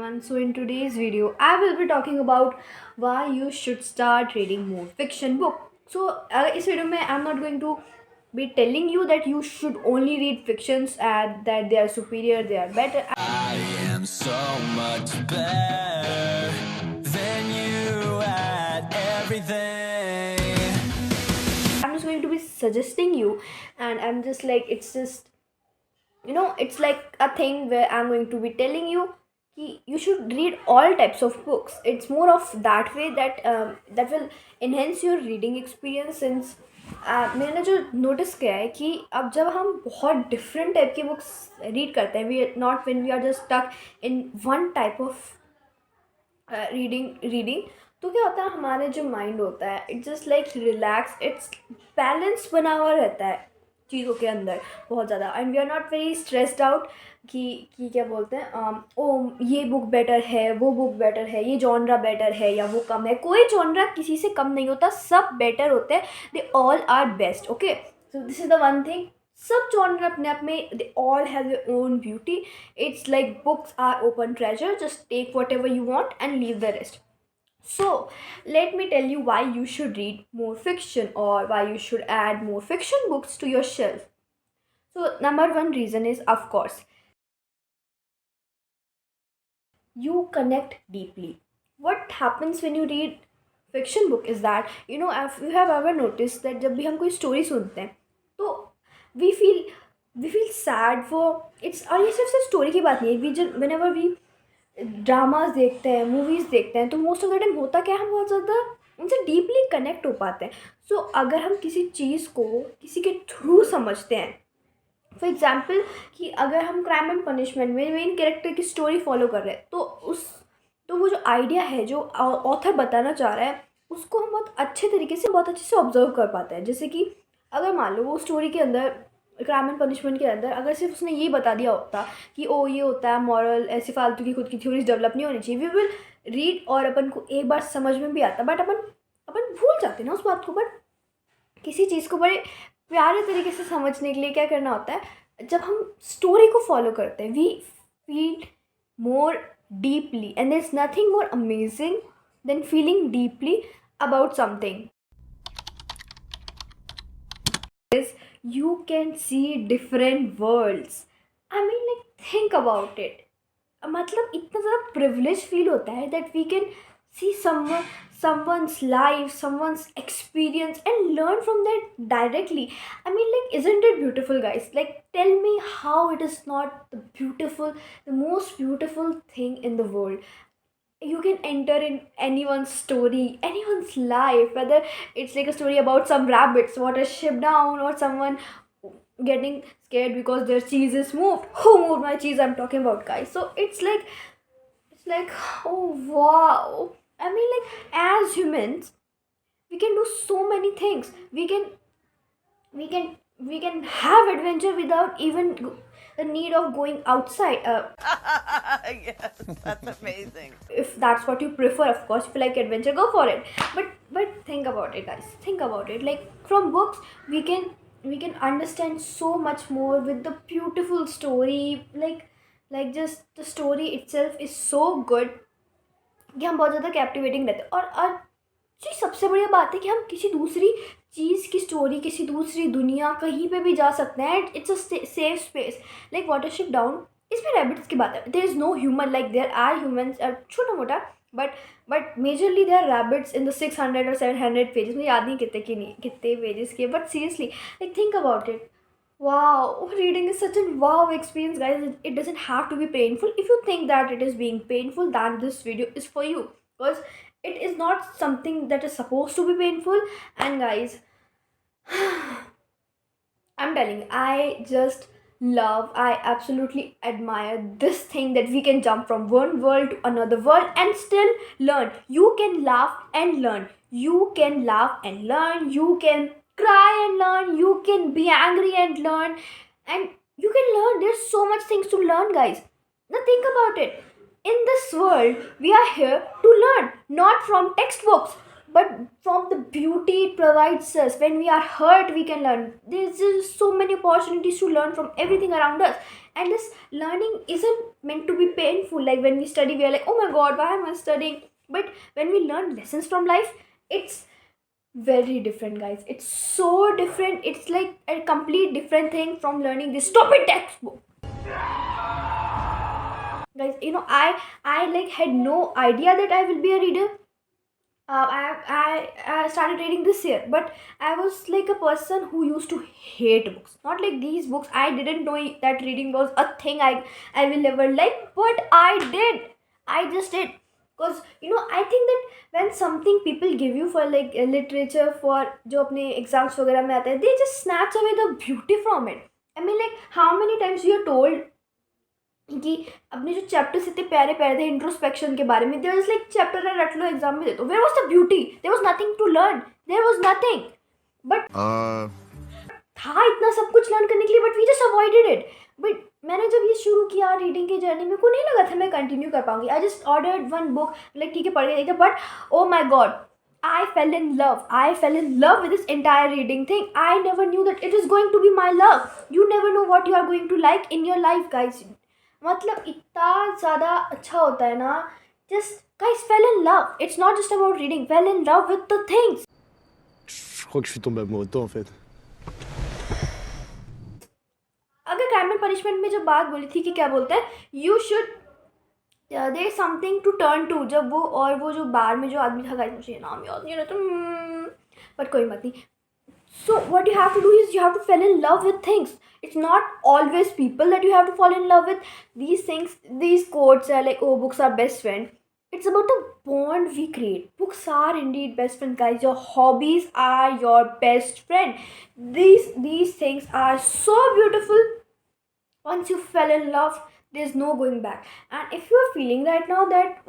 everyone. So in today's video, I will be talking about why you should start reading more fiction book. So इस video में I'm not going to be telling you that you should only read fictions and that they are superior, they are better. I am so much better than you at everything. I'm just going to be suggesting you, and I'm just like it's like a thing where I'm going to be telling you you should read all types of books. It's more of that way that will enhance your reading experience since मैंने जो notice किया है कि अब जब हम बहुत different type की बुक्स रीड करते हैं we not when we are just stuck in one type of reading तो क्या होता है हमारे जो माइंड होता है it's just like relax it's balance बना हुआ रहता है चीज़ों के अंदर बहुत ज़्यादा and we are not very stressed out कि क्या बोलते हैं ओ ये बुक बेटर है वो बुक बेटर है ये जॉनरा बेटर है या वो कम है कोई जॉनरा किसी से कम नहीं होता सब बेटर होते हैं they all are best okay so this is the one thing सब जॉनर अपने आप में they all have their own beauty it's like books are open treasure just take whatever you want and leave the rest so let me tell you why you should read more fiction or why you should add more fiction books to your shelf. So number one reason is of course you connect deeply. What happens when you read fiction book is that if you have ever noticed that जब भी हम कोई story सुनते हैं तो we feel sad for it's और ये सिर्फ स्टोरी की बात नहीं है whenever we ड्रामाज देखते हैं मूवीज़ देखते हैं तो मोस्ट ऑफ द टाइम होता क्या है हम बहुत ज़्यादा उनसे डीपली कनेक्ट हो पाते हैं सो अगर हम किसी चीज़ को किसी के थ्रू समझते हैं फॉर एग्जाम्पल कि अगर हम क्राइम एंड पनिशमेंट में मेन कैरेक्टर की स्टोरी फॉलो कर रहे हैं तो वो जो आइडिया है जो ऑथर बताना चाह रहा है उसको हम बहुत अच्छे तरीके से बहुत अच्छे से ऑब्जर्व कर पाते हैं जैसे कि अगर मान लो वो स्टोरी के अंदर क्राइम एंड पनिशमेंट के अंदर अगर सिर्फ उसने ये बता दिया होता कि ओ ये होता है मॉरल ऐसी फालतू की खुद की थ्योरीज डेवलप नहीं होनी चाहिए वी विल रीड और अपन को एक बार समझ में भी आता बट अपन भूल जाते हैं ना उस बात को बट किसी चीज़ को बड़े प्यारे तरीके से समझने के लिए क्या करना होता है जब हम स्टोरी को फॉलो करते हैं we feel more deeply and there is nothing more amazing than feeling deeply about something you can see different worlds. I mean like think about it. मतलब इतना ज़्यादा privilege feel होता है that we can see someone's life, someone's experience and learn from that directly. I mean like isn't it beautiful guys? Like tell me how it is not the most beautiful thing in the world. You can enter in anyone's story, anyone's life, whether it's like a story about some rabbits what a ship down or someone getting scared because their cheese is moved. Who moved my cheese? I'm talking about guys. So it's like oh wow. I mean like as humans we can do so many things. We can have adventure without even the need of going outside. Yes, that's amazing. If that's what you prefer, of course, if you like adventure, go for it. But think about it, guys. Think about it. Like from books, we can understand so much more with the beautiful story. Like just the story itself is so good कि हम बहुत ज़्यादा captivating रहते हैं और जी सबसे बढ़िया बात है कि हम किसी दूसरी चीज़ की स्टोरी किसी दूसरी दुनिया कहीं पे भी जा सकते हैं it's a safe space like Watership Down इसमें रैबिट्स की बात है there is no human like there are humans छोटा मोटा but majorly there rabbits in the 600 और 700 पेजेस मुझे याद नहीं कितने पेजेस के but seriously like think about it wow reading is such a wow experience guys it doesn't have to be painful if you think that it is being painful then this video is for you because it is not something that is supposed to be painful and guys I'm telling you, I absolutely admire this thing that we can jump from one world to another world and still learn. You can laugh and learn. You can laugh and learn. You can cry and learn. You can be angry and learn. And you can learn. There's so much things to learn, guys. Now think about it. In this world, we are here to learn, not from textbooks, but from the beauty it provides us. When we are hurt we can learn. There's just so many opportunities to learn from everything around us And this learning isn't meant to be painful. Like when we study, we are like, oh my god, why am I studying? But when we learn lessons from life, it's very different, guys. It's so different. It's like a complete different thing from learning this stupid textbook. Guys, I like had no idea that I will be a reader. I started reading this year, but I was like a person who used to hate books. Not like these books. I didn't know that reading was a thing I will never like, but I did. I just did. Because I think that when something people give you for like literature, for जो अपने exams वगैरह में आते हैं, they just snatch away the beauty from it. I mean, like, how many times you are told कि अपने जो chapters इतने प्यारे प्यारे थे इंट्रोस्पेक्शन के बारे में, देयर वाज लाइक चैप्टर है रट लो एग्जाम में दे दो. Where was the beauty? There was nothing to learn. There was nothing. But था इतना सब कुछ लर्न करने के लिए, but we just avoided it. But मैंने जब ये शुरू किया रीडिंग की जर्नी, मेरे को नहीं लगा था मैं कंटिन्यू कर पाऊंगी. I just ordered one book, like ठीक है पढ़ के देखा, but oh my God, I fell in love. I fell in love with this entire reading thing. I never knew that it is going to be my love. You never know what you are going to like in your life, guys. मतलब इतना ज़्यादा अच्छा होता है ना. Just guys, fell in love. It's not just about reading. Fell in love with the things. Je crois que je suis tombé amoureux de toi en fait. अगर crime and punishment में जब बात बोली थी कि क्या बोलते हैं, you should there is something to turn to, जब वो जो बार में जो आदमी था, गाइस मुझे नाम याद नहीं रहता, बट कोई मत नहीं. So what you have to do is you have to fall in love with things. It's not always people that you have to fall in love with. These things, these quotes are like, oh, books are best friend. It's about the bond we create. Books are indeed best friends, guys. Your hobbies are your best friend. These things are so beautiful. Once you fell in love, there's no going back. And if you are feeling right now that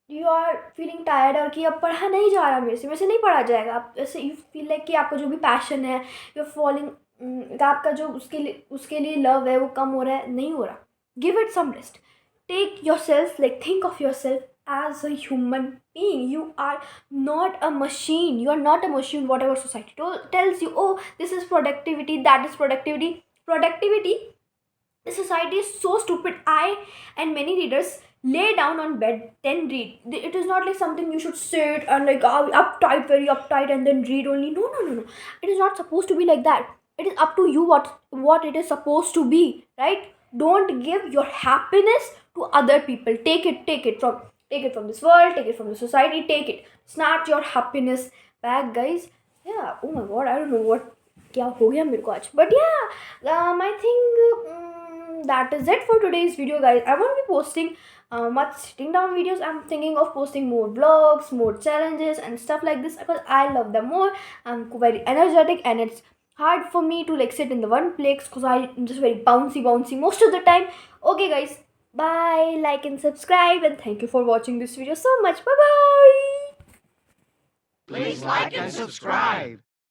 you are feeling tired, और कि अब पढ़ा नहीं जा रहा मेरे से नहीं पढ़ा जाएगा, आप ऐसे यू फील लाइक कि आपका जो भी पैशन है, यू आर फॉलिंग, आपका जो उसके लिए लव है वो कम हो रहा है, नहीं हो रहा, give it some rest. Take yourself, like think of yourself as a human being. You are not a machine. You are not a machine. Whatever society tells you, oh, this is productivity, that is productivity. The society is so stupid. I and many readers lay down on bed, then read. It is not like something you should sit and like uptight, very uptight, and then read only. No. It is not supposed to be like that. It is up to you what it is supposed to be, right? Don't give your happiness to other people. Take it from this world, take it from the society, take it. Snatch your happiness back, guys. Yeah, oh my god, I don't know what क्या हो गया मेरे को आज. But yeah, I think that is it for today's video, guys. I won't be posting much sitting down videos. I'm thinking of posting more vlogs, more challenges and stuff like this, because I love them more. I'm very energetic and it's hard for me to like sit in the one place because I'm just very bouncy most of the time. Okay, guys, bye, like and subscribe, and thank you for watching this video so much. Bye bye. Please like and subscribe.